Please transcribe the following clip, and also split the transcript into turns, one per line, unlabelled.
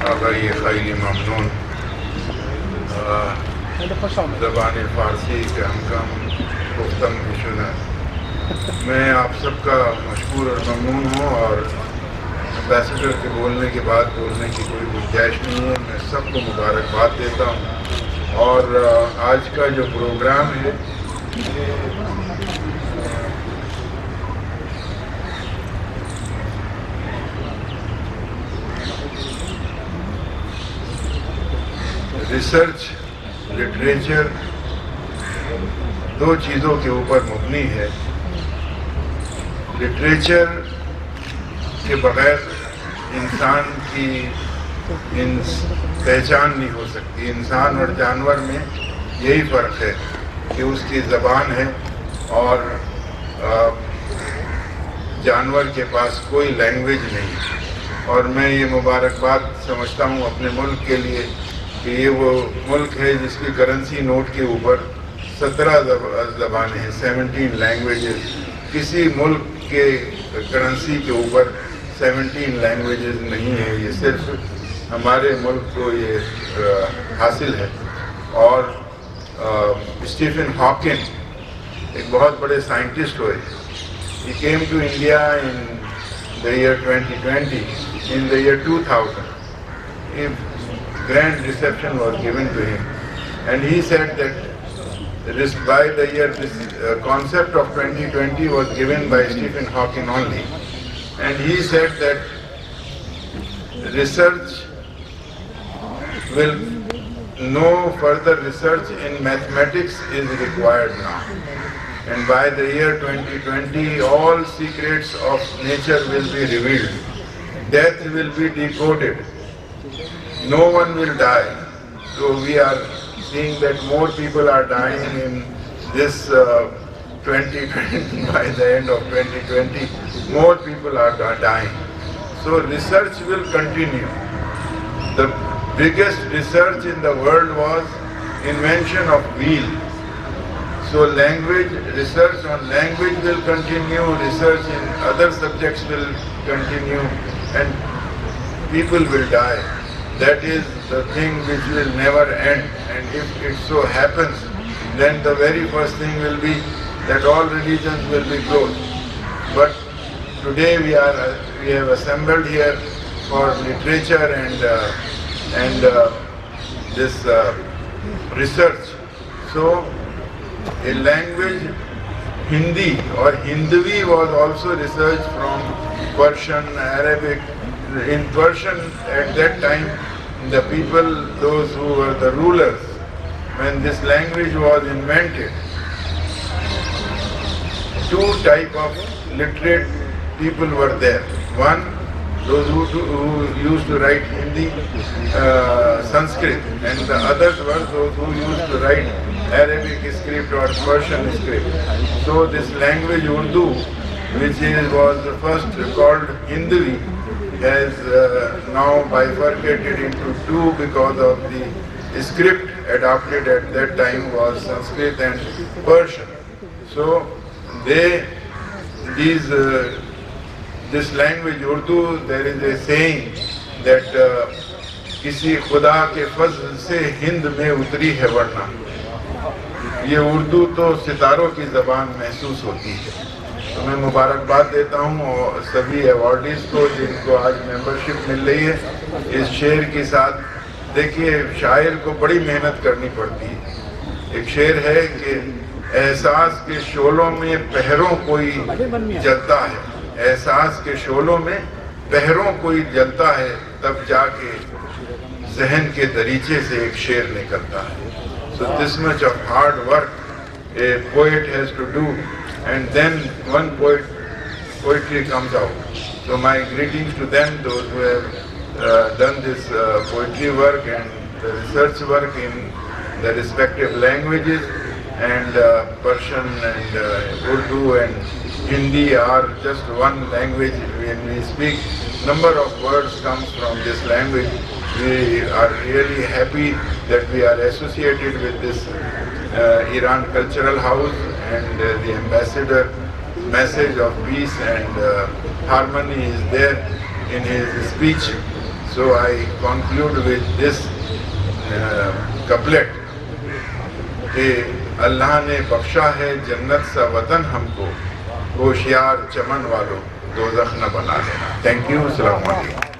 آقای خیلی ممنون. زبان فارسی کے ہم کم گفتم شدہ میں آپ سب کا مشکور اور ممنون ہوں، اور امبیسڈر کے بولنے کے بعد بولنے کی کوئی گنجائش نہیں ہے. میں سب کو مبارکباد دیتا ہوں. اور آج کا جو پروگرام ہے ریسرچ لٹریچر دو چیزوں کے اوپر مبنی ہے. لٹریچر کے بغیر انسان کی پہچان نہیں ہو سکتی. انسان اور جانور میں یہی فرق ہے کہ اس کی زبان ہے اور جانور کے پاس کوئی لینگویج نہیں. اور میں یہ مبارکباد سمجھتا ہوں اپنے ملک کے لیے کہ یہ وہ ملک ہے جس کی کرنسی نوٹ کے اوپر 17 زبانیں ہیں، 17 لینگویجز. کسی ملک کے کرنسی کے اوپر 17 لینگویجز نہیں ہیں. یہ صرف ہمارے ملک کو یہ حاصل ہے. اور اسٹیفن ہاکنگ ایک بہت بڑے سائنٹسٹ ہوئے. He came to India in the year 2020. In the year 2000, a grand reception was given to him, and he said that by the year this concept of 2020 was given by Stephen Hawking only, and he said that research will no further research in mathematics is required now, and by the year 2020 all secrets of nature will be revealed. Death will be decoded. No one will die. So we are seeing that more people are dying in this 2020. By the end of 2020, more people are dying. So research will continue. The biggest research in the world was invention of wheel. So research on language will continue, research in other subjects will continue, and people will die. That is the thing which will never end. And if it so happens, then the very first thing will be that all religions will be closed. But today we have assembled here for literature and this research. So a language, Hindi or Hindvi, was also researched from Persian, Arabic. In Persian at that time, the people, those who were the rulers, when this language was invented, two type of literate people were there. One, those who used to write Hindi, Sanskrit, and the others were those who used to write Arabic script or Persian script. So this language Urdu, which was first called Hindvi, has now bifurcated into two because of the script adopted at that time was Sanskrit and Persian. So this language Urdu, there is a saying that کسی خدا کے فضل سے ہند میں اتری ہے ورنہ. یہ اردو تو ستاروں کی زبان محسوس ہوتی ہے. تو میں مبارکباد دیتا ہوں اور سبھی ایوارڈیز کو جن کو آج ممبرشپ مل رہی ہے. اس شعر کے ساتھ دیکھیے شاعر کو بڑی محنت کرنی پڑتی ہے. ایک شعر ہے کہ احساس کے شعلوں میں پہروں کوئی جلتا ہے، احساس کے شعلوں میں پہروں کوئی جلتا ہے، تب جا کے ذہن کے دریچے سے ایک شعر نکلتا ہے. So this much of hard work a poet has to do, and then one poetry comes out. So my greetings to them, those who have done this poetry work and the research work in the respective languages, and Persian and Urdu and Hindi are just one language. When we speak, number of words comes from this language. We are really happy that we are associated with this Iran Cultural House, and the ambassador message of peace and harmony is there in his speech. So I conclude with this couplet کہ اللہ نے بخشا ہے جنت سا وطن ہم کو، ہوشیار چمن والوں دوزخ نہ بنا لینا. Thank you. السلام علیکم.